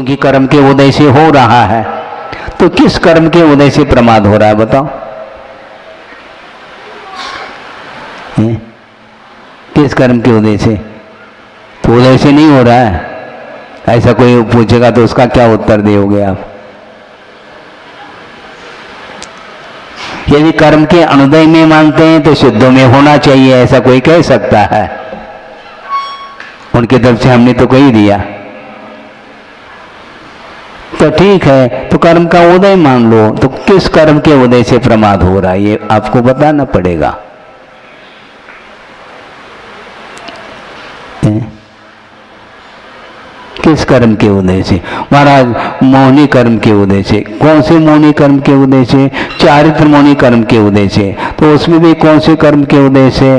क्योंकि कर्म के उदय से हो रहा है। तो किस कर्म के उदय से प्रमाद हो रहा है बताओ? किस कर्म के उदय से? तो उदय से नहीं हो रहा है। ऐसा कोई पूछेगा तो उसका क्या उत्तर दोगे आप? यदि कर्म के अनुदय में मानते हैं तो सिद्धों में होना चाहिए, ऐसा कोई कह सकता है? उनकी तरफ से हमने तो कही दिया। तो ठीक है, तो कर्म का उदय मान लो, तो किस कर्म के उदय से प्रमाद हो रहा है ये आपको बताना पड़ेगा। किस कर्म के उदय से? महाराज मौनी कर्म के उदय से। कौन से मौनी कर्म के उदय से? चारित्र मौनी कर्म के उदय से। तो उसमें भी कौन से कर्म के उदय से?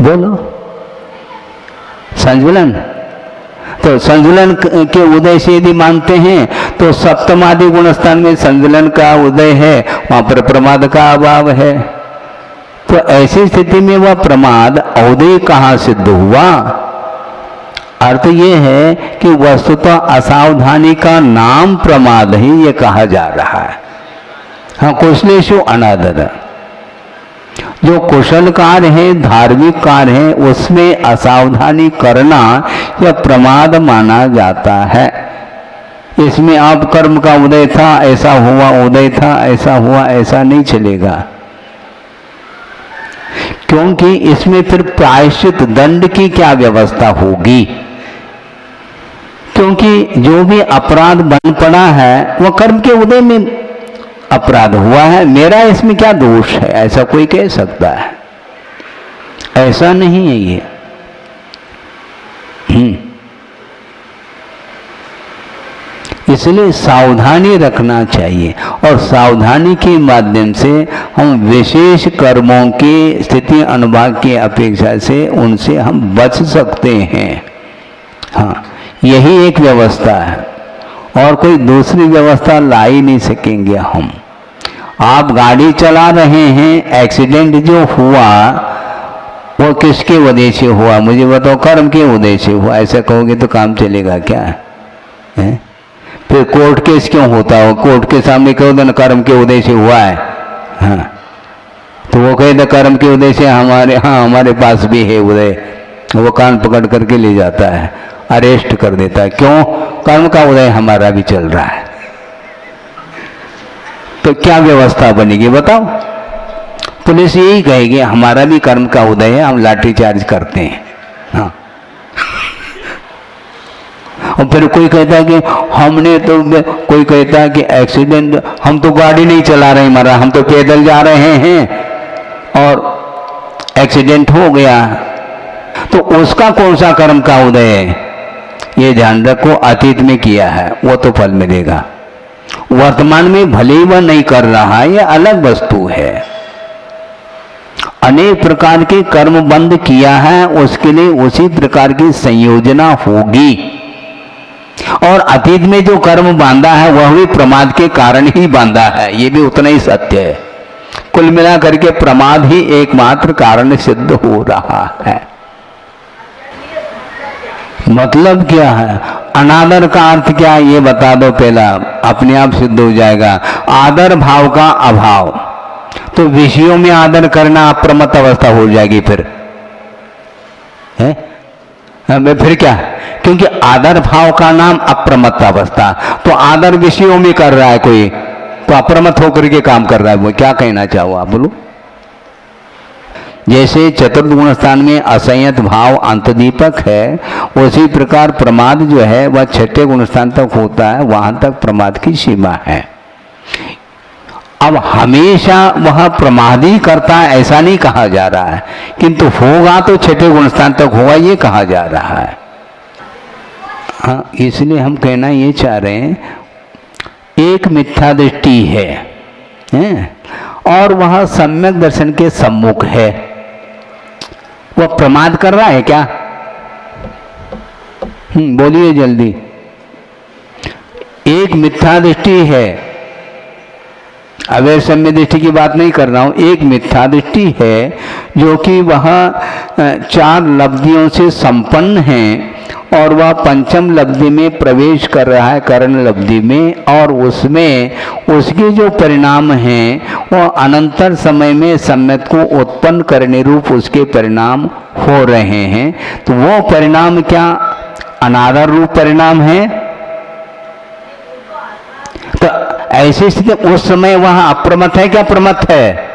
बोलो। संजुलन। तो संजुलन के उदय से यदि मानते हैं तो सप्तमादि गुण स्थान में संजुलन का उदय है, वहां पर प्रमाद का अभाव है। तो ऐसी स्थिति में वह प्रमाद औदय कहां सिद्ध हुआ? अर्थ यह है कि वस्तुतः असावधानी का नाम प्रमाद ही ये कहा जा रहा है। हाँ, कुशलेषु अनादर। जो कुशल कार्य है, धार्मिक कार्य है, उसमें असावधानी करना यह प्रमाद माना जाता है। इसमें आप कर्म का उदय था, ऐसा हुआ, उदय था, ऐसा हुआ, ऐसा नहीं चलेगा। क्योंकि इसमें फिर प्रायश्चित दंड की क्या व्यवस्था होगी? क्योंकि जो भी अपराध बन पड़ा है वह कर्म के उदय में अपराध हुआ है, मेरा इसमें क्या दोष है, ऐसा कोई कह सकता है? ऐसा नहीं है ये। इसलिए सावधानी रखना चाहिए, और सावधानी के माध्यम से हम विशेष कर्मों की स्थिति अनुभाग की अपेक्षा से उनसे हम बच सकते हैं। हाँ, यही एक व्यवस्था है, और कोई दूसरी व्यवस्था ला ही नहीं सकेंगे हम। आप गाड़ी चला रहे हैं, एक्सीडेंट जो हुआ वो किसके वजह से हुआ? मुझे बताओ। कर्म के वजह से हुआ। ऐसा कहोगे तो काम चलेगा क्या है? फिर कोर्ट केस क्यों होता हो? कोर्ट के सामने कहो तो कर्म के उदय से हुआ है। हाँ, तो वो कहे कर्म के उदय से हमारे पास भी है उदय। वो कान पकड़ करके ले जाता है, अरेस्ट कर देता है। क्यों? कर्म का उदय हमारा भी चल रहा है। तो क्या व्यवस्था बनेगी बताओ? पुलिस यही कहेगी हमारा भी कर्म का उदय है, हम लाठीचार्ज करते हैं। हाँ, और फिर कोई कहता है कि हमने तो, कोई कहता है कि एक्सीडेंट, हम तो गाड़ी नहीं चला रहे हमारा, हम तो पैदल जा रहे हैं और एक्सीडेंट हो गया। तो उसका कौन सा कर्म का उदय है? ये ध्यान रखो, अतीत में किया है वो तो फल मिलेगा। वर्तमान में भले ही वह नहीं कर रहा है, यह अलग वस्तु है। अनेक प्रकार के कर्म बंद किया है, उसके लिए उसी प्रकार की संयोजना होगी। और अतीत में जो कर्म बांधा है वह भी प्रमाद के कारण ही बांधा है, ये भी उतना ही सत्य है। कुल मिलाकर के प्रमाद ही एकमात्र कारण सिद्ध हो रहा है। मतलब क्या है? अनादर का अर्थ क्या है ये बता दो पहला, अपने आप सिद्ध हो जाएगा। आदर भाव का अभाव, तो विषयों में आदर करना अप्रमत्त अवस्था हो जाएगी। फिर है फिर क्या? क्योंकि आदर भाव का नाम अप्रमत्त अवस्था, तो आदर विषयों में कर रहा है कोई, तो अप्रमत्त होकर के काम कर रहा है। वो क्या कहना चाहो आप बोलो? जैसे चतुर्थ गुण स्थान में असंयत भाव अंतदीपक है, उसी प्रकार प्रमाद जो है वह छठे गुण स्थान तक होता है, वहां तक प्रमाद की सीमा है। अब हमेशा वह प्रमादी करता है ऐसा नहीं कहा जा रहा है, किंतु होगा तो छठे गुण स्थान तक होगा ये कहा जा रहा है। हाँ, इसलिए हम कहना ये चाह रहे हैं, एक मिथ्या दृष्टि है और वह सम्यक दर्शन के सम्मुख है, वह प्रमाद कर रहा है क्या? बोलिए जल्दी। एक मिथ्या दृष्टि है, अवैध सम्य दृष्टि की बात नहीं कर रहा हूं, एक मिथ्या दृष्टि है जो कि वह चार लब्धियों से संपन्न है और वह पंचम लब्धि में प्रवेश कर रहा है, करण लब्धि में, और उसमें उसके जो परिणाम हैं वह अनंतर समय में सम्यक को उत्पन्न करने रूप उसके परिणाम हो रहे हैं। तो वो परिणाम क्या अनादर रूप परिणाम है? तो ऐसी स्थिति उस समय वहां अप्रमत्त है क्या प्रमत्त है?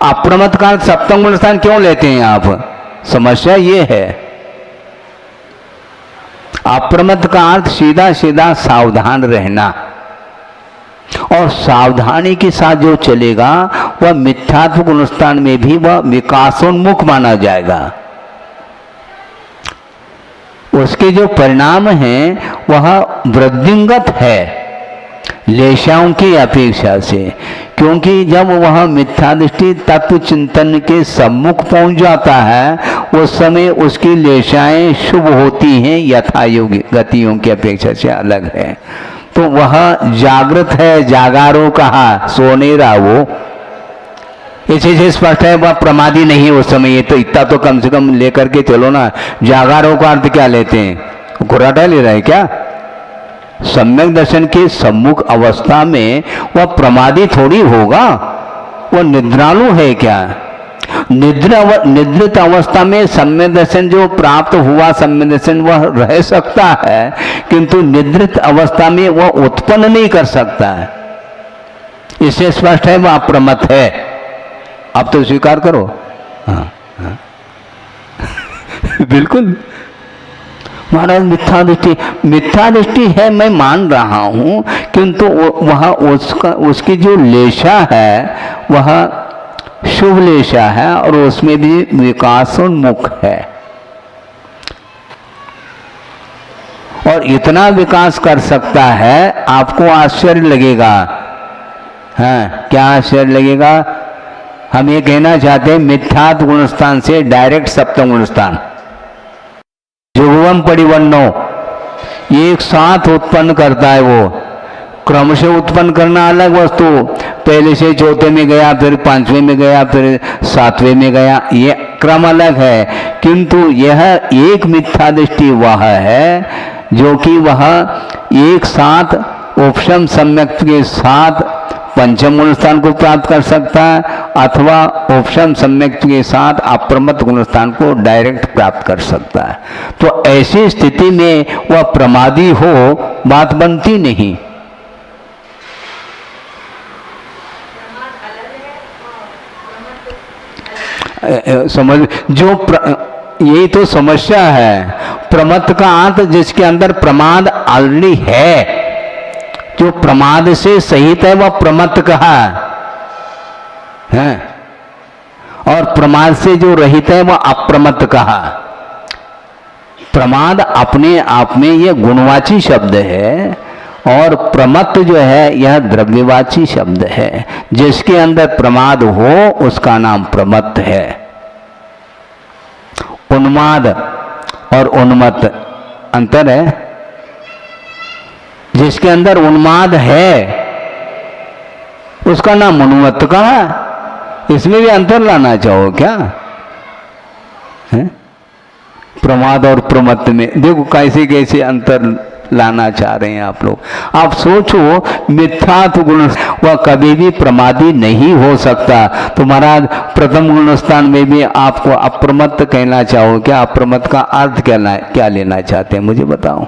अप्रमत्त का सप्तम गुण स्थान क्यों लेते हैं आप? समस्या ये है, अप्रमत्त का अर्थ सीधा सीधा सावधान रहना, और सावधानी के साथ जो चलेगा वह मिथ्यात्व गुण स्थान में भी वह विकासोन्मुख माना जाएगा। उसके जो परिणाम हैं वह वृद्धिंगत है लेशाओं की अपेक्षा से, क्योंकि जब वह मिथ्या दृष्टि तत्व चिंतन के सम्मुख पहुंच जाता है उस समय उसकी लेशाएं शुभ होती हैं, यथा योगी गतियों की अपेक्षा से अलग है। तो वह जागृत है, जागारो कहा सोनेरा वो, इसी से स्पष्ट है वह प्रमादी नहीं उस समय। ये तो इतना तो कम से कम लेकर के चलो ना। जागारो का अर्थ क्या लेते हैं? घुराटा ले रहे हैं क्या? सम्यक दर्शन के सम्मुख अवस्था में वह प्रमादी थोड़ी होगा, वह निद्रालु है क्या? निद्रित अवस्था में सम्यक दर्शन जो प्राप्त हुआ सम्यक दर्शन वह रह सकता है, किंतु निद्रित अवस्था में वह उत्पन्न नहीं कर सकता है। इससे स्पष्ट है वह अप्रमत्त है। अब तो स्वीकार करो। हाँ, हाँ। बिल्कुल महाराज मिथ्या दृष्टि है, मैं मान रहा हूं, किंतु वह उसकी जो लेशा है वह शुभ लेशा है और उसमें भी विकासोन्मुख है, और इतना विकास कर सकता है आपको आश्चर्य लगेगा। हाँ, क्या आश्चर्य लगेगा? हम ये कहना चाहते हैं मिथ्यात्व गुणस्थान से डायरेक्ट सप्तम गुणस्थान जुगवम परिवन्नो एक साथ उत्पन्न करता है। वो क्रम से उत्पन्न करना अलग वस्तु, पहले से चौथे में गया, फिर पांचवें में गया, फिर सातवें में गया, ये क्रम अलग है। किंतु यह एक मिथ्या दृष्टि वह है जो कि वह एक साथ उपशम सम्यक के साथ पंचम गुण स्थान को प्राप्त कर सकता है, अथवा उपशम सम्यक के साथ अप्रमत्त गुण स्थान को डायरेक्ट प्राप्त कर सकता है। तो ऐसी स्थिति में वह प्रमादी हो बात बनती नहीं। समझ जो यही तो समस्या है। प्रमत्त का अर्थ जिसके अंदर प्रमाद ऑलरेडी है, जो प्रमाद से सहित है वह प्रमत्त कहा है, और प्रमाद से जो रहित है वह अप्रमत्त कहा। प्रमाद अपने आप में यह गुणवाची शब्द है, और प्रमत्त जो है यह द्रव्यवाची शब्द है। जिसके अंदर प्रमाद हो उसका नाम प्रमत्त है। उन्माद और उन्मत्त अंतर है। जिसके अंदर उन्माद है उसका नाम उन्मत्त कहा। इसमें भी अंतर लाना चाहो क्या है? प्रमाद और प्रमत्त में देखो कैसे कैसे अंतर लाना चाह रहे हैं आप लोग। आप सोचो मिथ्यात्व गुण वह कभी भी प्रमादी नहीं हो सकता। तो महाराज प्रथम गुण स्थान में भी आपको अप्रमत्त कहना चाहो क्या? अप्रमत्त का अर्थ क्या लेना चाहते हैं मुझे बताओ।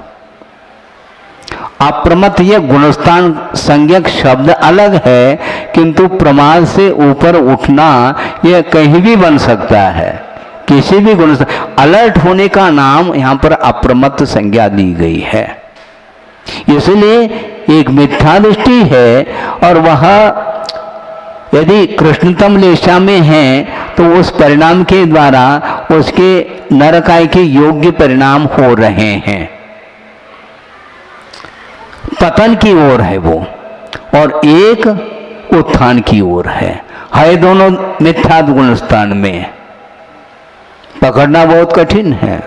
अप्रमत्त यह गुणस्थान संज्ञक शब्द अलग है, किंतु प्रमाद से ऊपर उठना यह कहीं भी बन सकता है। किसी भी गुण अलर्ट होने का नाम यहाँ पर अप्रमत्त संज्ञा दी गई है। इसलिए एक मिथ्या दृष्टि है, और वह यदि कृष्णतम लेशा में है तो उस परिणाम के द्वारा उसके नरकाय के योग्य परिणाम हो रहे हैं। पतन की ओर है वो, और एक उत्थान की ओर है दोनों मिथ्यात्व गुण स्थान में। पकड़ना बहुत कठिन है।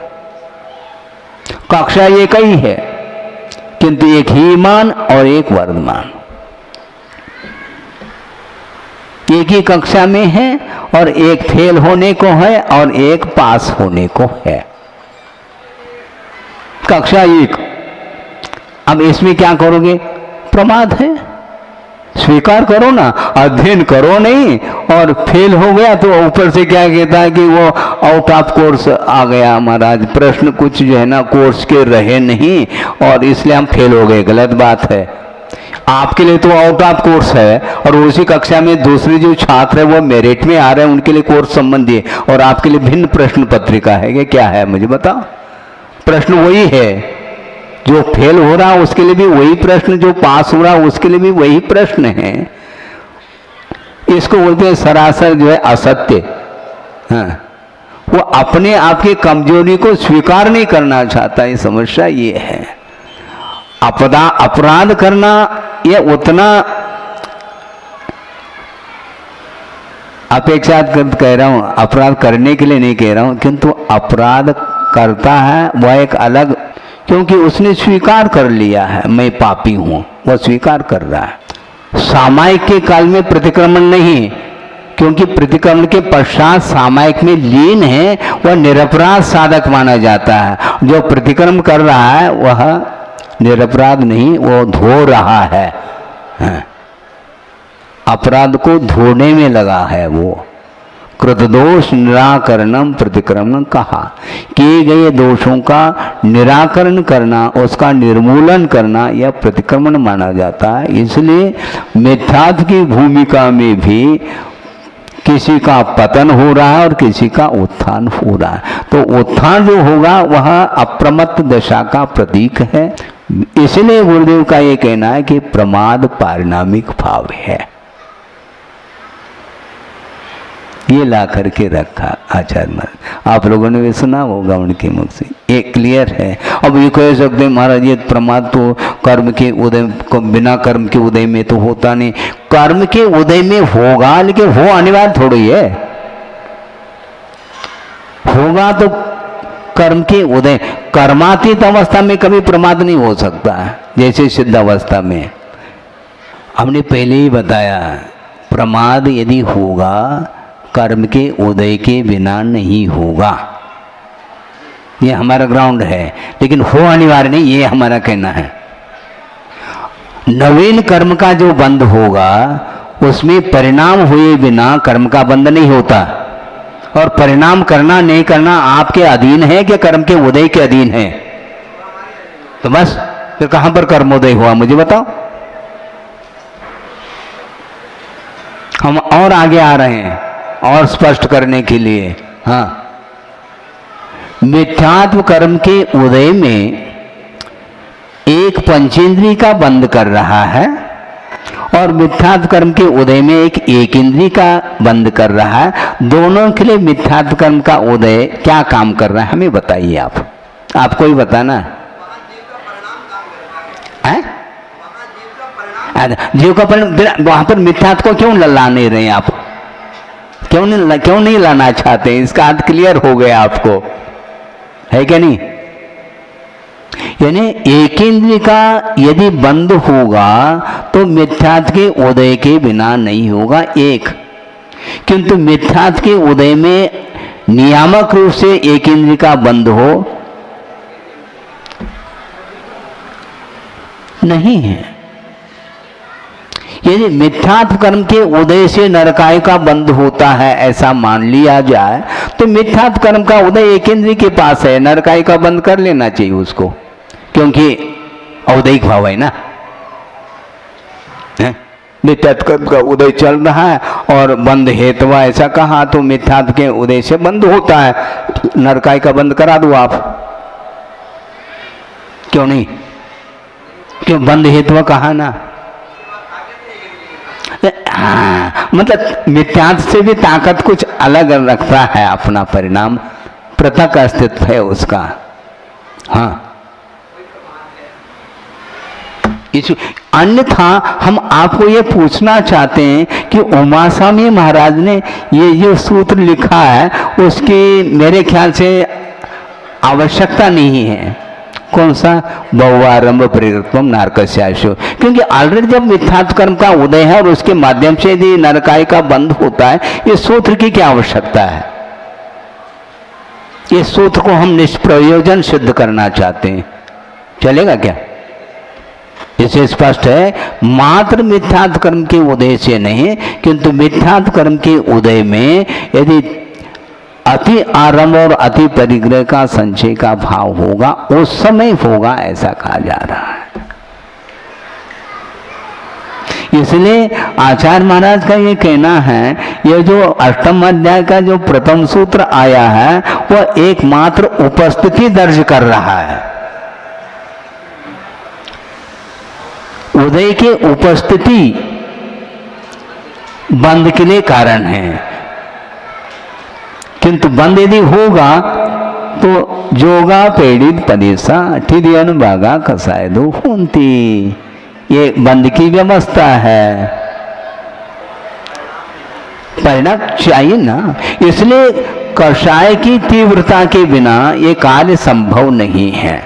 कक्षा एक ही है, किंतु एक हीमान और एक वर्धमान। एक ही कक्षा में है और एक फेल होने को है और एक पास होने को है। कक्षा एक, अब इसमें क्या करोगे? प्रमाद है, स्वीकार करो ना, अध्ययन करो नहीं और फेल हो गया तो ऊपर से क्या कहता है कि वो आउट ऑफ कोर्स आ गया महाराज, प्रश्न कुछ जो है ना कोर्स के रहे नहीं और इसलिए हम फेल हो गए। गलत बात है। आपके लिए तो आउट ऑफ कोर्स है और उसी कक्षा में दूसरे जो छात्र है वो मेरिट में आ रहे हैं, उनके लिए कोर्स संबंधी है और आपके लिए भिन्न प्रश्न पत्रिका है कि क्या है? मुझे बताओ। प्रश्न वही है, जो फेल हो रहा है उसके लिए भी वही प्रश्न, जो पास हो रहा है उसके लिए भी वही प्रश्न है। इसको बोलते हैं सरासर जो है असत्य। हाँ, वो अपने आप की कमजोरी को स्वीकार नहीं करना चाहता, ये समस्या ये है। अपराध करना ये उतना अपेक्षाकृत कह रहा हूं, अपराध करने के लिए नहीं कह रहा हूं, किंतु अपराध करता है वह एक अलग, क्योंकि उसने स्वीकार कर लिया है मैं पापी हूं, वह स्वीकार कर रहा है। सामायिक के काल में प्रतिक्रमण नहीं, क्योंकि प्रतिक्रमण के पश्चात सामायिक में लीन है, वह निरपराध साधक माना जाता है। जो प्रतिक्रमण कर रहा है वह निरपराध नहीं, वो धो रहा है। अपराध को धोने में लगा है। वो कृतदोष निराकरणम प्रतिक्रमण कहा, किए गए दोषों का निराकरण करना, उसका निर्मूलन करना, यह प्रतिक्रमण माना जाता है। इसलिए मिथ्यात्व की भूमिका में भी किसी का पतन हो रहा है और किसी का उत्थान हो रहा है। तो उत्थान जो होगा वह अप्रमत्त दशा का प्रतीक है। इसलिए गुरुदेव का ये कहना है कि प्रमाद पारिणामिक भाव है। ये ला करके रखा आचार्य महाराज, आप लोगों ने भी सुना होगा उनके मुख से, ये क्लियर है। अब ये कह सकते हैं महाराज ये प्रमाद तो कर्म के उदय, बिना कर्म के उदय में तो होता नहीं। कर्म के उदय में होगा, लेकिन वो अनिवार्य थोड़ी है। होगा तो कर्म के उदय, कर्मातीत अवस्था में कभी प्रमाद नहीं हो सकता है, जैसे सिद्ध अवस्था में। हमने पहले ही बताया प्रमाद यदि होगा कर्म के उदय के बिना नहीं होगा, ये हमारा ग्राउंड है। लेकिन हो अनिवार्य नहीं, ये हमारा कहना है। नवीन कर्म का जो बंध होगा उसमें परिणाम हुए बिना कर्म का बंध नहीं होता। और परिणाम करना नहीं करना आपके अधीन है कि कर्म के उदय के अधीन है? तो बस फिर कहां पर कर्मोदय हुआ मुझे बताओ। हम और आगे आ रहे हैं और स्पष्ट करने के लिए। हाँ, मिथ्यात्व कर्म के उदय में एक पंचेंद्रिय का बंध कर रहा है और मिथ्यात्व कर्म के उदय में एक इंद्रिय का बंध कर रहा है। दोनों के लिए मिथ्यात्व कर्म का उदय क्या काम कर रहा है हमें बताइए। आपको ही बताना है। जीव का परिणाम, वहां पर मिथ्यात्व को क्यों ला नहीं रहे आप? क्यों नहीं लाना चाहते? इसका अर्थ क्लियर हो गया आपको, है क्या नहीं? यानी एक इंद्रिय का यदि बंद होगा तो मिथ्यात्व के उदय के बिना नहीं होगा एक, किंतु मिथ्यात्व के उदय में नियामक रूप से एक इंद्रिय का बंद हो नहीं है। यदि मिथ्यात्व कर्म के उदय से नरकाय का बंध होता है ऐसा मान लिया जाए तो मिथ्यात्व कर्म का उदय एक इंद्रिय के पास है, नरकाय का बंद कर लेना चाहिए उसको, क्योंकि औदैहिक भाव है ना। मिथ्यात्व कर्म का उदय चल रहा है और बंद हेतवा ऐसा कहा तो मिथ्यात्व के उदय से बंद होता है, नरकाय का बंद करा दो आप। क्यों नहीं? क्यों बंद हेतवा कहा ना? हाँ, मतलब मिथ्यात्व से भी ताकत कुछ अलग रखता है, अपना परिणाम पृथक अस्तित्व है उसका। हाँ, अन्यथा हम आपको ये पूछना चाहते हैं कि उमा स्वामी महाराज ने ये जो सूत्र लिखा है उसकी मेरे ख्याल से आवश्यकता नहीं है। कौन सा? बहुआरंभ प्रकृतम नारकस्याशो। क्योंकि ऑलरेडी जब मिथ्यात्व कर्म का उदय है और उसके माध्यम से यदि नरकाय का बंध होता है, इस सूत्र की क्या आवश्यकता है? इस सूत्र को हम निष्प्रयोजन सिद्ध करना चाहते हैं, चलेगा क्या? इसे स्पष्ट है, मात्र मिथ्यात्व कर्म के उदय से नहीं, किंतु मिथ्यात्व कर्म के उदय में यदि अति आरंभ और अति परिग्रह का संचय का भाव होगा, उस समय होगा, ऐसा कहा जा रहा है। इसलिए आचार्य महाराज का ये कहना है, ये जो अष्टम अध्याय का जो प्रथम सूत्र आया है वह एकमात्र उपस्थिति दर्ज कर रहा है। उदय के उपस्थिति बंध के लिए कारण है, किंतु बंद यदि होगा तो जोगा पीड़ित पदेशा ठिदी अनुभागा कसाय दो होती, ये बंद की व्यवस्था है, परिणाम चाहिए ना। इसलिए कषाय की तीव्रता के बिना ये कार्य संभव नहीं है।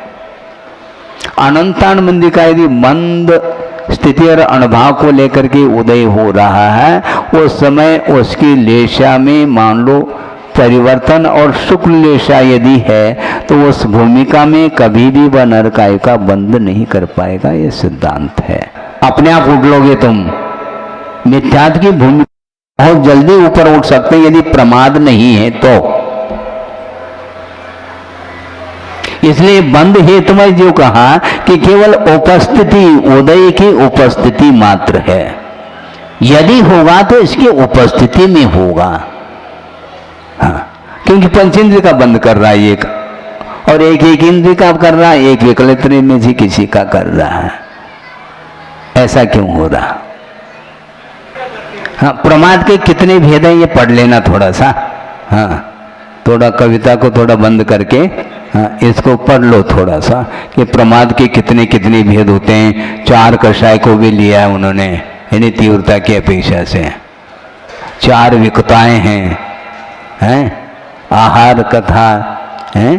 अनंतान मंदी का यदि मंद स्थिति और अनुभव को लेकर के उदय हो रहा है, उस समय उसकी लेशा में मान लो परिवर्तन और शुक्ल लेशा यदि है तो उस भूमिका में कभी भी वह नरकाय का बंध नहीं कर पाएगा। यह सिद्धांत है। अपने आप उठ लोगे तुम, मिथ्यात्व की भूमिका बहुत जल्दी ऊपर उठ सकते हैं यदि प्रमाद नहीं है तो। इसलिए बंध हेतु में जो कहा कि केवल उपस्थिति, उदय की उपस्थिति मात्र है। यदि होगा तो इसकी उपस्थिति में होगा। हाँ, क्योंकि पंचेंद्रिय का बंद कर रहा है एक, और एक इंद्रिय का कर रहा है, एक विकलित में से किसी का कर रहा है। ऐसा क्यों हो रहा? हाँ, प्रमाद के कितने भेद हैं ये पढ़ लेना थोड़ा सा। हाँ, थोड़ा कविता को थोड़ा बंद करके हाँ, इसको पढ़ लो थोड़ा सा कि प्रमाद के कितने कितने भेद होते हैं। 4 कषाय को भी लिया है उन्होंने, यानी तीव्रता की अपेक्षा से 4 विकताएं हैं, आहार कथा है,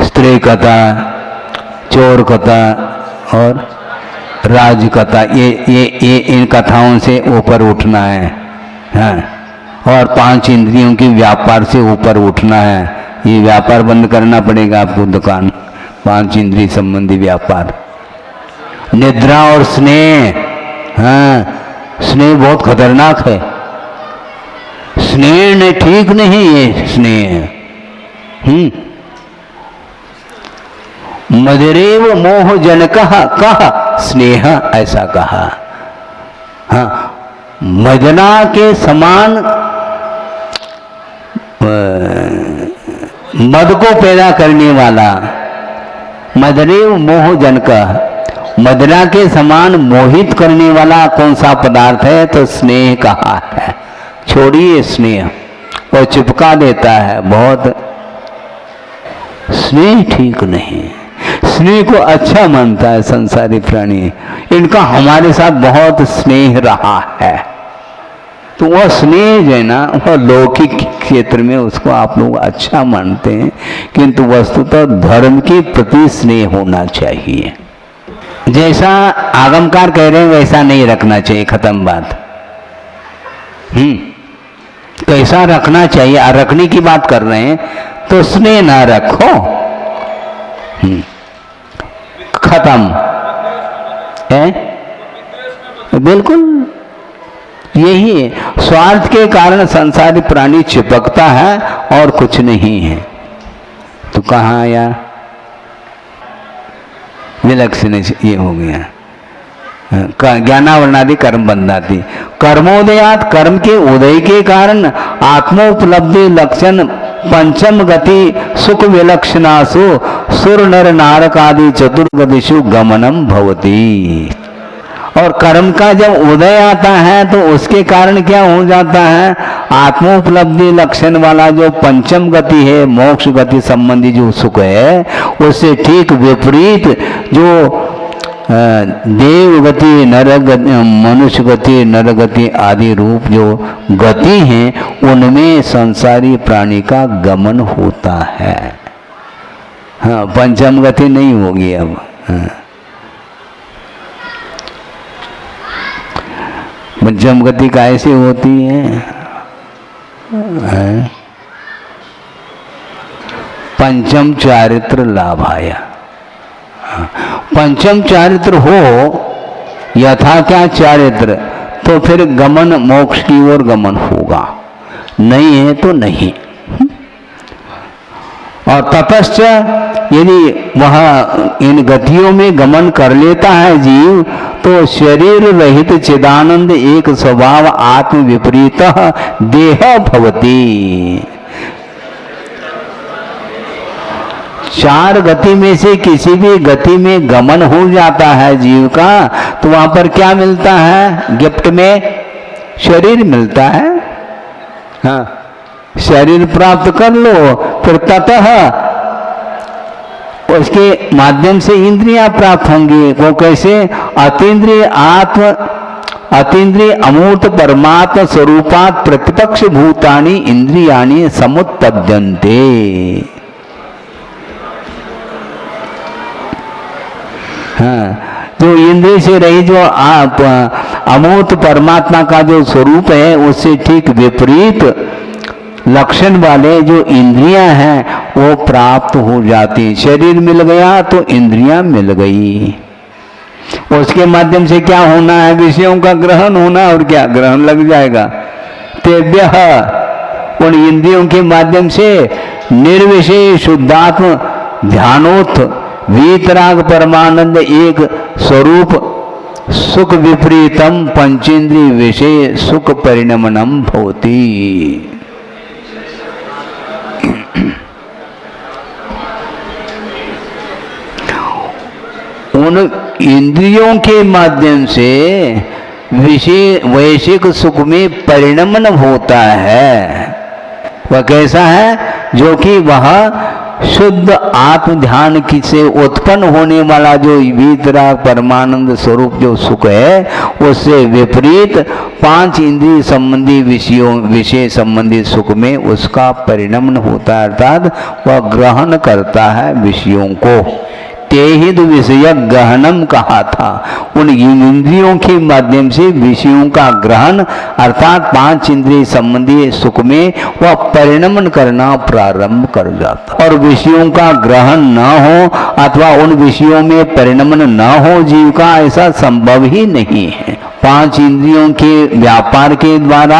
स्त्री कथा, चोर कथा और राज कथा। ये इन कथाओं से ऊपर उठना है। हाँ, और 5 इंद्रियों की व्यापार से ऊपर उठना है। ये व्यापार बंद करना पड़ेगा आपको, दुकान 5 इंद्रिय संबंधी व्यापार। निद्रा और स्नेह, हाँ, स्नेह बहुत खतरनाक है। स्नेह ने ठीक नहीं है स्नेह। मदरेव मोह जन कहा स्नेह, ऐसा कहा। हाँ, मदना के समान मद को पैदा करने वाला, मदरेव मोह जन का, मदना के समान मोहित करने वाला कौन सा पदार्थ है? तो स्नेह कहा है। छोड़िए स्नेह, और चिपका देता है बहुत। स्नेह ठीक नहीं, स्नेह को अच्छा मानता है संसारी प्राणी। इनका हमारे साथ बहुत स्नेह रहा है, तो वह स्नेह जो है ना, वह लौकिक क्षेत्र में उसको आप लोग अच्छा मानते हैं, किंतु वस्तुतः धर्म के प्रति स्नेह होना चाहिए। जैसा आगमकार कह रहे हैं वैसा नहीं रखना चाहिए, खत्म बात। कैसा रखना चाहिए, रखने की बात कर रहे हैं तो स्नेह ना रखो, खत्म है। बिल्कुल यही है, स्वार्थ के कारण संसारी प्राणी चिपकता है और कुछ नहीं है। तो कहाँ आया विलक्षण, ये हो गया ज्ञानावरणादि कर्म बंधाती। कर्मोदयात, कर्म के उदय के कारण आत्मोपलब्धि लक्षण पंचम गति सुख विलक्षणासु सुर नर नारक आदि चतुर्गतिषु गमनम भवति। और कर्म का जब उदय आता है तो उसके कारण क्या हो जाता है? आत्मोपलब्धि लक्षण वाला जो पंचम गति है, मोक्ष गति संबंधी जो सुख है, उससे ठीक विपरीत जो देव गति, नर गति, मनुष्य गति, नर गति आदि रूप जो गति हैं, उनमें संसारी प्राणी का गमन होता है। हाँ, पंचम गति नहीं होगी अब। हाँ। पंचम गति कैसे होती है? पंचम चारित्र लाभाया। पंचम चारित्र हो, यथा क्या चारित्र, तो फिर गमन मोक्ष की ओर गमन होगा, नहीं है तो नहीं। और तपश्च यदि वह इन गतियों में गमन कर लेता है जीव, तो शरीर रहित चिदानंद एक स्वभाव आत्म विपरीत देह भवति। चार गति में से किसी भी गति में गमन हो जाता है जीव का, तो वहां पर क्या मिलता है? गिफ्ट में शरीर मिलता है। हाँ, शरीर प्राप्त कर लो, फिर ततः उसके माध्यम से इंद्रियां प्राप्त होंगी। वो कैसे? अतीन्द्रिय अमूर्त परमात्म स्वरूपात प्रतिपक्ष भूतानि इंद्रियाणि समुत्पद्यन्ते। हाँ, जो इंद्रिय से रही जो आप अमूर्त परमात्मा का जो स्वरूप है, उससे ठीक विपरीत लक्षण वाले जो इंद्रियां हैं वो प्राप्त हो जाती। शरीर मिल गया तो इंद्रियां मिल गई, उसके माध्यम से क्या होना है? विषयों का ग्रहण होना। और क्या ग्रहण लग जाएगा? तेभ्यः, उन इंद्रियों के माध्यम से निर्विषय शुद्धात्म ध्यानोत्थ वीतराग परमानंद एक स्वरूप सुख विपरीतम पंचेंद्रिय विषय सुख परिणमनम भवति। उन इंद्रियों के माध्यम से विषय वैश्विक सुख में परिणमन होता है। वह कैसा है? जो कि वह शुद्ध आत्म ध्यान की से उत्पन्न होने वाला जो वीतराग परमानंद स्वरूप जो सुख है, उससे विपरीत पांच इंद्रिय संबंधी विषय संबंधी सुख में उसका परिणमन होता है, अर्थात वह ग्रहण करता है विषयों को। तेहिद विषय गहनम कहा था। उन इंद्रियों के माध्यम से विषयों का ग्रहण अर्थात पांच इंद्रिय संबंधी सुख में वह परिणमन करना प्रारंभ कर जाता। और विषयों का ग्रहण न हो अथवा उन विषयों में परिणमन न हो जीव का, ऐसा संभव ही नहीं है। पांच इंद्रियों के व्यापार के द्वारा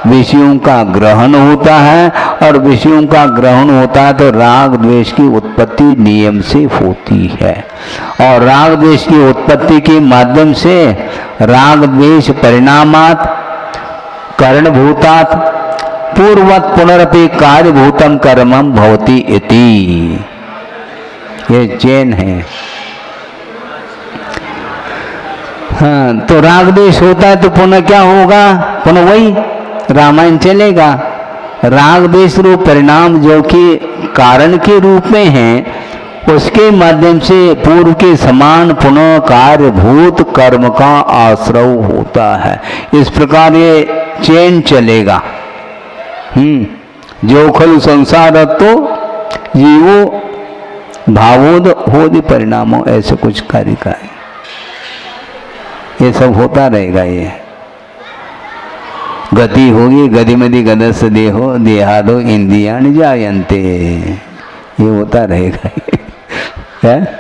विषयों का ग्रहण होता है, और विषयों का ग्रहण होता है तो राग द्वेष की उत्पत्ति नियम से होती है। और राग द्वेष की उत्पत्ति के माध्यम से राग द्वेष परिणामात कारणभूतात् पूर्ववत् पुनरपि कार्यभूतम कर्मम भवति इति। ये चेन है। हाँ, तो राग द्वेष होता है तो पुनः क्या होगा? पुनः वही रामायण चलेगा। राग द्वेष रूप परिणाम जो कि कारण के रूप में है, उसके माध्यम से पूर्व के समान पुनः कार्यभूत कर्म का आश्रय होता है। इस प्रकार ये चेन चलेगा। जो खलु संसार तो जीवो भावोद होदि परिणामो, ऐसे कुछ कार्य का है। ये सब होता रहेगा। ये गति होगी, गतिमति गदस देहो देहादो इंद्रियाणि जायन्ते, ये होता रहेगा। है?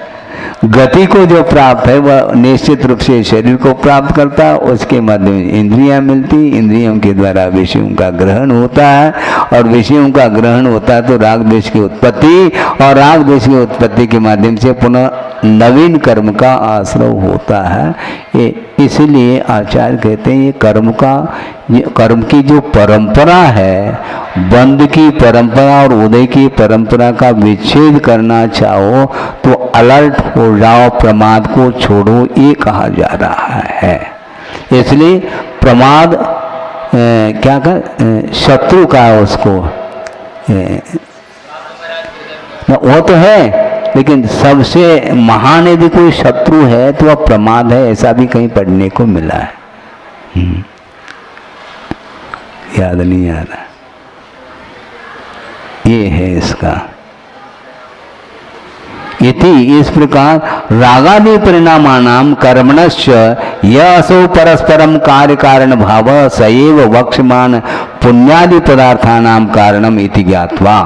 गति को जो प्राप्त है वह निश्चित रूप से शरीर को प्राप्त करता है, उसके माध्यम इंद्रियां मिलती, इंद्रियों के द्वारा विषयों का ग्रहण होता है, और विषयों का ग्रहण होता है तो राग द्वेष की उत्पत्ति, और राग द्वेष की उत्पत्ति के माध्यम से पुनः नवीन कर्म का आश्रय होता है। ये इसलिए आचार्य कहते हैं ये कर्म की जो परंपरा है, बंध की परंपरा और उदय की परंपरा का विच्छेद करना चाहो तो अलर्ट हो जाओ, प्रमाद को छोड़ो, ये कहा जा रहा है। इसलिए प्रमाद क्या कर शत्रु का है उसको, वो तो है, लेकिन सबसे महान यदि कोई शत्रु है तो वह प्रमाद है, ऐसा भी कहीं पढ़ने को मिला है। याद नहीं आ रहा। ये है इसका। इति इस प्रकार रागादि परिणामानाम कर्मणश्च यसो परस्परम कार्य कारण भाव सएव वक्ष्यमान पुण्यादि पदार्थानाम कारणम इति ज्ञात्वा।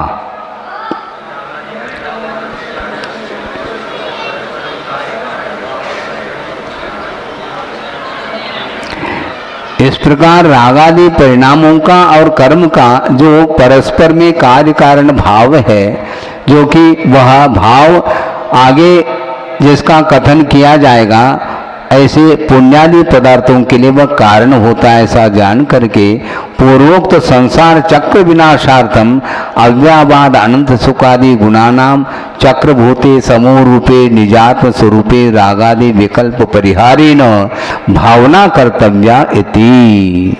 इस प्रकार रागादि परिणामों का और कर्म का जो परस्पर में कार्य कारण भाव है, जो कि वह भाव आगे जिसका कथन किया जाएगा, ऐसे पुण्यादि पदार्थों के लिए वह कारण होता है, ऐसा जान करके पूर्वोक्त संसार चक्र विनाशार्थम अव्यावाद अनंत सुखादि गुणानाम चक्रभूते समूह रूपे निजात्म स्वरूपे रागादि विकल्प परिहारेण भावना कर्तव्या इति।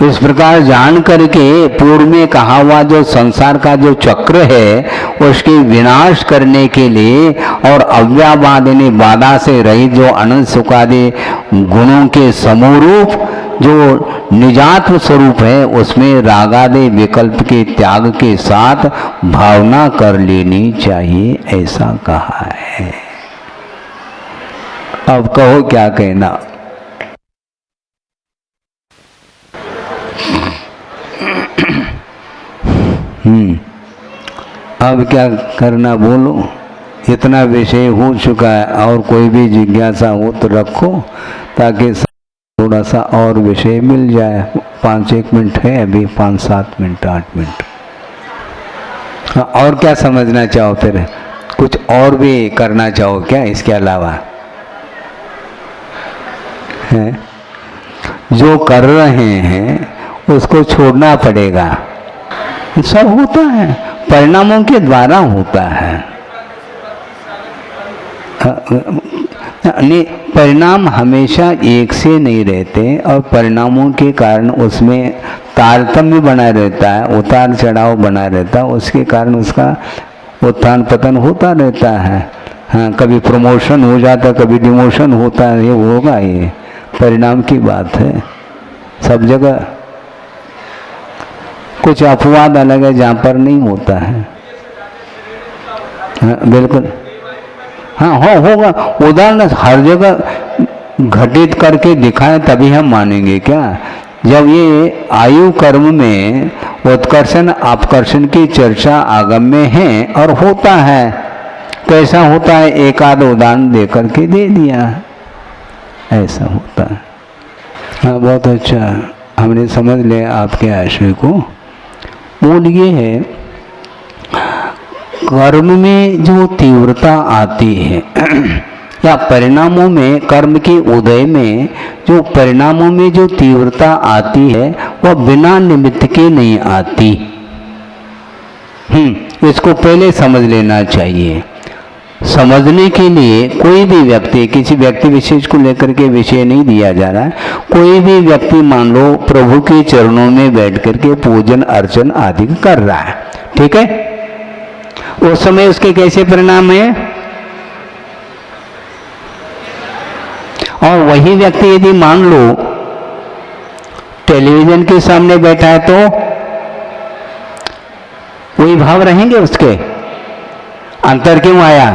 इस प्रकार जान करके पूर्व में कहा हुआ जो संसार का जो चक्र है उसके विनाश करने के लिए और अव्यावाद यानी बाधा से रहित जो अनंत सुखादि गुणों के समूह रूप जो निजात्म स्वरूप है उसमें रागादि विकल्प के त्याग के साथ भावना कर लेनी चाहिए, ऐसा कहा है। अब कहो क्या कहना। अब क्या करना बोलो, इतना विषय हो चुका है, और कोई भी जिज्ञासा हो तो रखो ताकि थोड़ा सा और विषय मिल जाए। 5-1 मिनट है अभी, 5-7 मिनट 8 मिनट। हाँ, और क्या समझना चाहो, फिर कुछ और भी करना चाहो क्या इसके अलावा? है जो कर रहे हैं उसको छोड़ना पड़ेगा। सब होता है, परिणामों के द्वारा होता है। परिणाम हमेशा एक से नहीं रहते और परिणामों के कारण उसमें तारतम्य बना रहता है, उतार चढ़ाव बना रहता है, उसके कारण उसका उत्थान पतन होता रहता है। हाँ, कभी प्रमोशन हो जाता, कभी डिमोशन होता है, ये होगा, ये परिणाम की बात है सब जगह। कुछ अपवाद अलग है जहाँ पर नहीं होता है। हाँ, बिल्कुल, हाँ होगा। उदाहरण हर जगह घटित करके दिखाएं तभी हम मानेंगे क्या? जब ये आयु कर्म में उत्कर्षण अपकर्षण की चर्चा आगम में है और होता है, कैसा होता है एक आध उदाहरण दे करके दे दिया, ऐसा होता है। हाँ, बहुत अच्छा, हमने समझ लिया आपके आशय को। मूल ये है, कर्म में जो तीव्रता आती है या परिणामों में, कर्म के उदय में जो परिणामों में जो तीव्रता आती है वह बिना निमित्त के नहीं आती। इसको पहले समझ लेना चाहिए। समझने के लिए कोई भी व्यक्ति, किसी व्यक्ति विशेष को लेकर के विषय नहीं दिया जा रहा है, कोई भी व्यक्ति मान लो प्रभु के चरणों में बैठ करके पूजन अर्चन आदि कर रहा है, ठीक है, उस समय उसके कैसे परिणाम है? और वही व्यक्ति यदि मान लो टेलीविजन के सामने बैठा है तो वही भाव रहेंगे उसके? अंतर क्यों आया?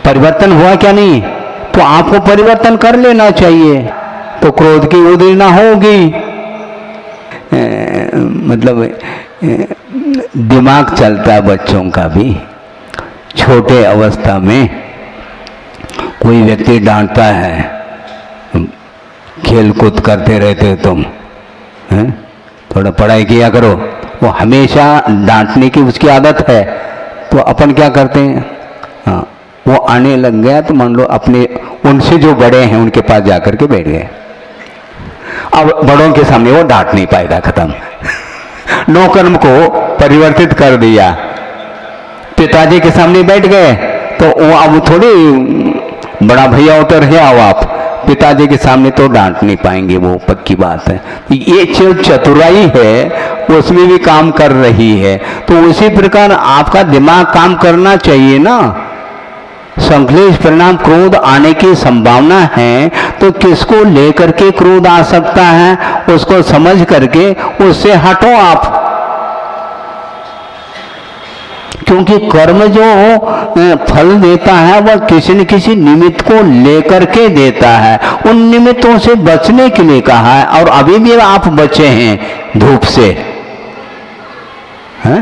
परिवर्तन हुआ क्या नहीं? तो आपको परिवर्तन कर लेना चाहिए, तो क्रोध की उदय ना होगी। मतलब दिमाग चलता है बच्चों का भी। छोटे अवस्था में कोई व्यक्ति डांटता है, खेल कूद करते रहते तुम हैं, थोड़ा पढ़ाई किया करो, वो हमेशा डांटने की उसकी आदत है, तो अपन क्या करते हैं? हाँ, वो आने लग गया तो मान लो अपने उनसे जो बड़े हैं उनके पास जाकर के बैठ गए। अब बड़ों के सामने वो डांट नहीं पाएगा, खत्म। नौकर्म को परिवर्तित कर दिया, पिताजी के सामने बैठ गए तो वो अब थोड़ी बड़ा भैया उतर है, आओ आप पिताजी के सामने तो डांट नहीं पाएंगे, वो पक्की बात है। ये जो चतुराई है उसमें भी काम कर रही है, तो उसी प्रकार आपका दिमाग काम करना चाहिए ना। संश्लेष परिणाम क्रोध आने की संभावना है, तो किसको लेकर के क्रोध आ सकता है उसको समझ करके उससे हटो आप। क्योंकि कर्म जो फल देता है वह किसी न किसी निमित्त को लेकर के देता है। उन निमित्तों से बचने के लिए कहा है। और अभी भी आप बचे हैं धूप से, हैं?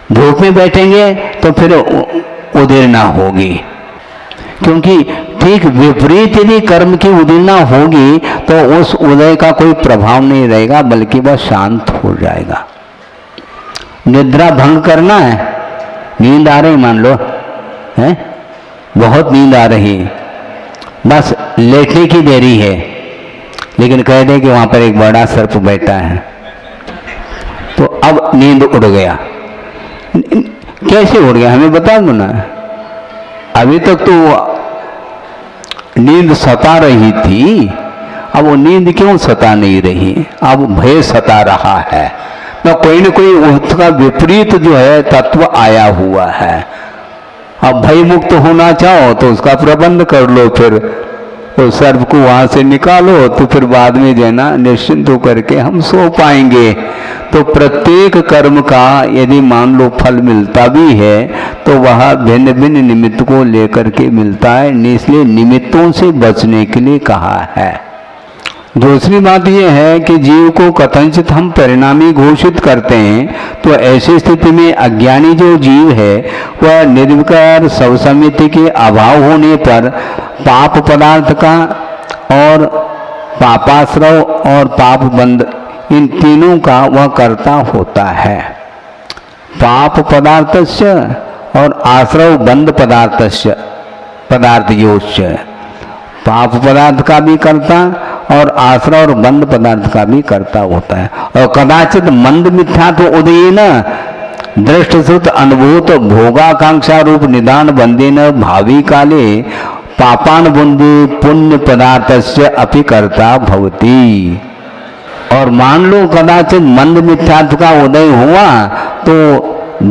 धूप में बैठेंगे तो फिर उदीर्णा होगी, क्योंकि ठीक विपरीत यदि कर्म की उदीर्णा होगी तो उस उदय का कोई प्रभाव नहीं रहेगा, बल्कि वह शांत हो जाएगा। निद्रा भंग करना है, नींद आ रही मान लो, है बहुत नींद आ रही, बस लेटने की देरी है, लेकिन कह दे कि वहां पर एक बड़ा सर्प बैठा है, तो अब नींद उड़ गया। कैसे उड़ गया हमें बता दो ना। अभी तक तो नींद सता रही थी, अब वो नींद क्यों सता नहीं रही, अब भय सता रहा है, तो कोई न कोई उसका विपरीत जो है तत्व आया हुआ है। अब भय मुक्त होना चाहो तो उसका प्रबंध कर लो, फिर तो सर्प को वहां से निकालो, तो फिर बाद में जो है ना निश्चिंत होकर के हम सो पाएंगे। तो प्रत्येक कर्म का यदि मान लो फल मिलता भी है तो वह भिन्न भिन्न निमित्त को लेकर के मिलता है, इसलिए निमित्तों से बचने के लिए कहा है। दूसरी बात यह है कि जीव को कथनचित हम परिणामी घोषित करते हैं, तो ऐसी स्थिति में अज्ञानी जो जीव है वह निर्विकार स्वसमिति के अभाव होने पर पाप पदार्थ का और पापाश्रव और पाप बंध इन तीनों का वह कर्ता होता है। पाप पदार्थस्य और आश्रव बंध पदार्थस्य पदार्थयोश्च, पाप पदार्थ का भी कर्ता और आश्रय और बंध पदार्थ का भी कर्ता होता है। और कदाचित मंद मिथ्या तो उदय न दृष्ट श्रुत अनुभूत भोगाकांक्षा रूप निदान बंदे न भावी काले पापान बुंदी पुण्य पदार्थस्य अपि कर्ता भवती। और मान लो कदाचित मंद मिथ्यात्व का उदय हुआ तो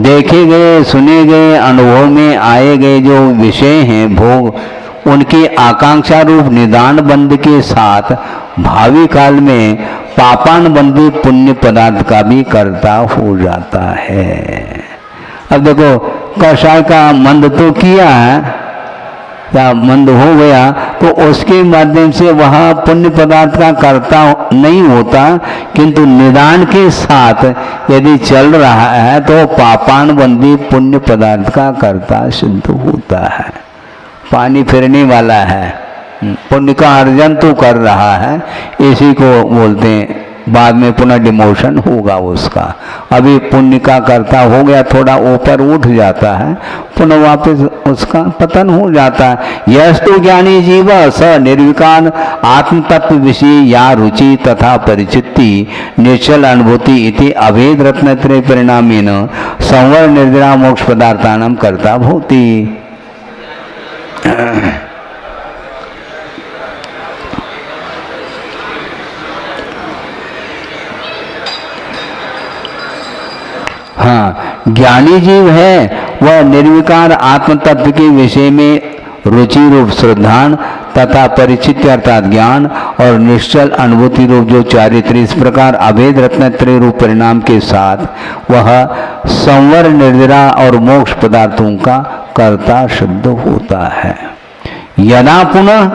देखे गए सुने गए अनुभव में आए गए जो विषय हैं भोग, उनकी आकांक्षा रूप निदान बंद के साथ भावी काल में पापान बंदी पुण्य पदार्थ का भी कर्ता हो जाता है। अब देखो कषाय का मंद तो किया है या मंद हो गया तो उसके माध्यम से वह पुण्य पदार्थ का कर्ता नहीं होता, किंतु निदान के साथ यदि चल रहा है तो पापान बंदी पुण्य पदार्थ का कर्ता सिद्ध होता है। पानी फिरने वाला है, पुण्य का अर्जन तो कर रहा है, इसी को बोलते हैं बाद में पुनः डिमोशन होगा उसका। अभी पुण्य का कर्ता हो गया, थोड़ा ऊपर उठ जाता है, पुनः वापस उसका पतन हो जाता है। यस्तु ज्ञानी जीव स निर्विकार आत्म तत्व विषय या रुचि तथा परिचिति निश्चल अनुभूति इति अभेद रत्नत्रय परिणामेन संवर निर्जरा मोक्ष पदार्थानां कर्ता भवति। हाँ, ज्ञानी जीव है वह निर्विकार आत्म तत्व के विषय में रुचि रूप श्रद्धान तथा परिचित अर्थात ज्ञान और निश्चल अनुभूति रूप जो चारित्र, इस प्रकार अभेद रत्नत्रय रूप परिणाम के साथ वह संवर निर्जरा और मोक्ष पदार्थों का कर्ता सिद्ध होता है। यदा पुनः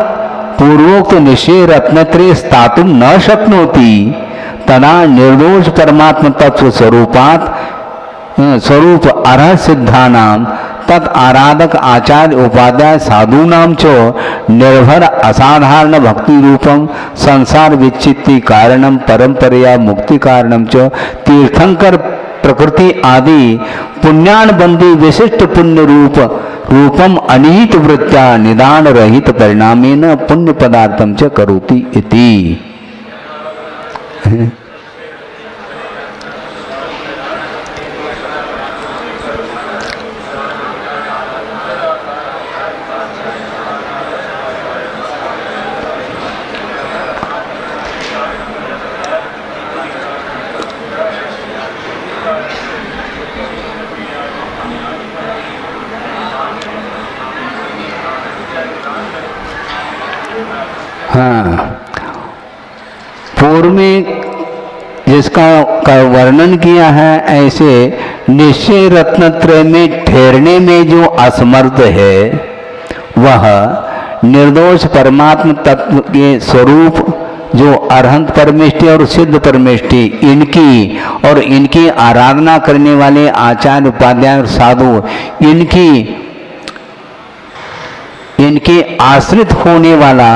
पूर्वोक्त निश्चय रत्नत्रय स्थातुम न शक्नोति तदा निर्दोष परमात्म तत्व स्वरूपात स्वरूप अर्ह सिद्धानाम तत् आराधक आचार्य उपाध्याय साधूनाम च निर्भर असाधारण भक्ति रूपम संसार विच्छित्ति कारणम परंपरया मुक्ति कारणम च तीर्थंकर प्रकृति आदि पुण्यान बंदी विशिष्ट पुण्य रूपम अनिहित वृत्त्या निदान रहित परिणामेन पुण्य पदार्थम च करोति इति। हाँ, पूर्व में जिसका वर्णन किया है ऐसे निश्चय रत्नत्रय में ठहरने में जो असमर्थ है, वह निर्दोष परमात्म तत्व के स्वरूप जो अरहंत परमेष्टि और सिद्ध परमेष्टि इनकी और इनकी आराधना करने वाले आचार्य उपाध्याय और साधु इनके आश्रित होने वाला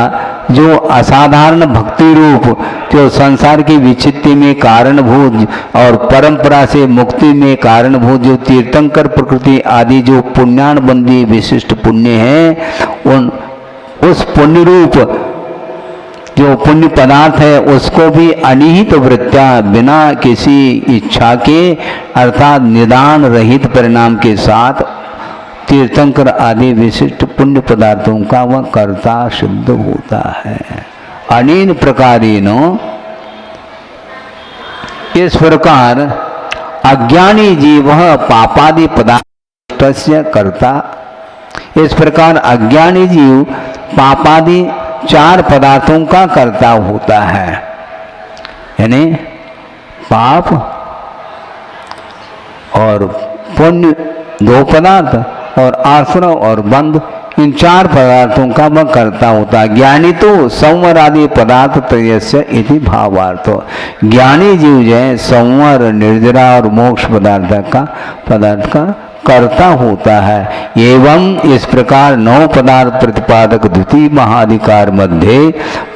जो असाधारण भक्ति रूप जो संसार की विचित्ति में कारणभूत और परंपरा से मुक्ति में कारणभूत जो तीर्थंकर प्रकृति आदि जो पुण्यानुबंधी विशिष्ट पुण्य है, उस पुण्य रूप जो पुण्य पदार्थ है उसको भी अनिहित वृत्त्या बिना किसी इच्छा के अर्थात निदान रहित परिणाम के साथ तीर्थंकर आदि विशिष्ट पुण्य पदार्थों का वह कर्ता सिद्ध होता है। अनेन प्रकारेण इस प्रकार अज्ञानी जीव पापादि पदार्थस्य कर्ता, इस प्रकार अज्ञानी जीव पापादि चार पदार्थों का कर्ता होता है, यानी पाप और पुण्य दो पदार्थ और आश्रव और बंध, इन चार पदार्थों का वह कर्ता होता है। ज्ञानी तो संवर आदि पदार्थ त्रयस्य इति भावार्थ, ज्ञानी जीव जो है संवर निर्जरा और मोक्ष पदार्थ का कर्ता होता है। एवं इस प्रकार नौ पदार्थ प्रतिपादक द्वितीय महाधिकार मध्ये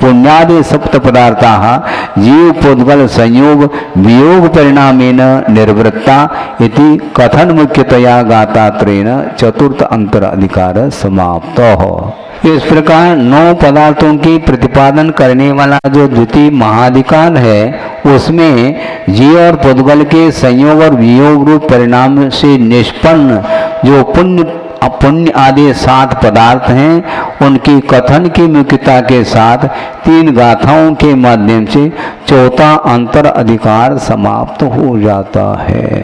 पुण्यादि सप्त पदार्था जीव पुद्गल संयोग वियोग परिणामेन निर्वृत्ता इति कथन मुख्यतया गातात्रेण चतुर्थ अंतर अधिकार समाप्त हो। इस प्रकार नौ पदार्थों की प्रतिपादन करने वाला जो द्वितीय महाधिकार है, उसमें जीव और पुद्गल के संयोग और वियोग रूप परिणाम से निष्पन्न जो पुण्य आदि सात पदार्थ हैं, उनकी कथन की मुख्यता के साथ तीन गाथाओं के माध्यम से चौथा अंतर अधिकार समाप्त हो जाता है।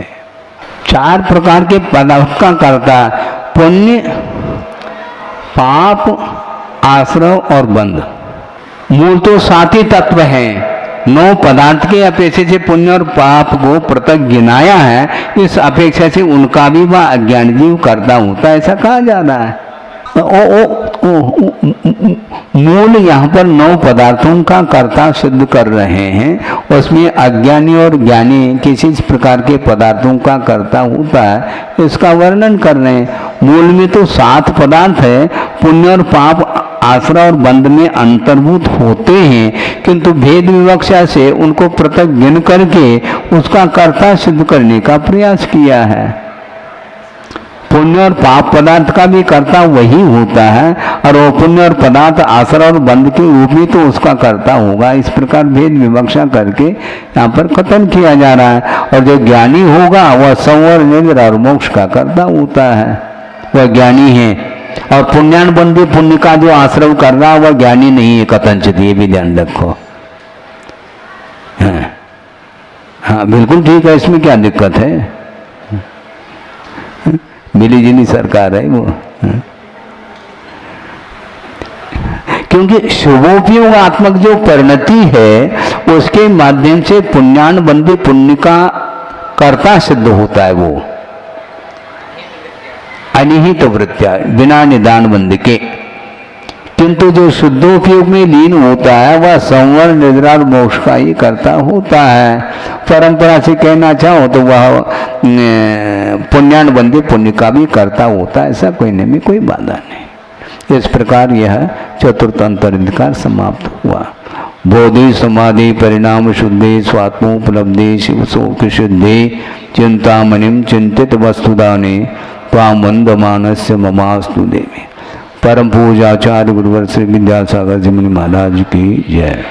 चार प्रकार के पदार्थ का कर्ता पुण्य, पाप, आश्रव और बंध, मूल तो सात ही तत्व हैं। नौ पदार्थ के अपेक्षा से पुण्य और पाप को पृथक गिनाया है, इस अपेक्षा से उनका भी वह अज्ञान जीव करता होता है, ऐसा कहा जा रहा है। मूल यहाँ पर नौ पदार्थों का कर्ता सिद्ध कर रहे हैं, उसमें अज्ञानी और ज्ञानी किसी प्रकार के पदार्थों का कर्ता होता है, इसका वर्णन कर रहे हैं। मूल में तो सात पदार्थ है, पुण्य और पाप आश्रय और बंध में अंतर्भूत होते हैं, किंतु भेद विवक्षा से उनको पृथक गिन करके उसका कर्ता सिद्ध करने का प्रयास किया है। पुण्य और पाप पदार्थ का भी कर्ता वही होता है, और वो पुण्य और पदार्थ आश्रय और बंध के रूप में तो उसका कर्ता होगा। इस प्रकार भेद विवक्षा करके यहाँ पर कथन किया जा रहा है। और जो ज्ञानी होगा वह संवर निर्जर और मोक्ष का कर्ता होता है, वह ज्ञानी है। और पुण्यानुबंधी पुण्य का जो आश्रय कर रहा है वह ज्ञानी नहीं है कथनचित, ये भी ध्यान रखो। हाँ बिल्कुल ठीक है, इसमें क्या दिक्कत है? मिली जुली सरकार है वो। क्योंकि शुभोपयोगात्मक जो परिणति है उसके माध्यम से पुण्यानुबंधी पुण्य का कर्ता सिद्ध होता है, वो अनिहित वृत्त्या बिना निदान बंध के। किंतु जो शुद्धोपयोग में लीन होता है वह संवर निर्जरा और मोक्ष का ही कर्ता होता है। परंपरा से कहना चाहो तो वह पुण्यानुबंधी पुण्य का भी कर्ता होता है, ऐसा कोई नहीं, कोई बाधा नहीं। इस प्रकार यह चतुर्थ अंतराधिकार समाप्त हुआ। बोधि समाधि परिणाम शुद्धि स्वात्मोपलब्धि शिव शोक शुद्धि चिंतामणिम चिंतित वस्तुदाने त्वामंदमानस्य ममास्तु देवी। परम पूजाचार्य गुरुवर श्री विद्यासागर जी महाराज की जय।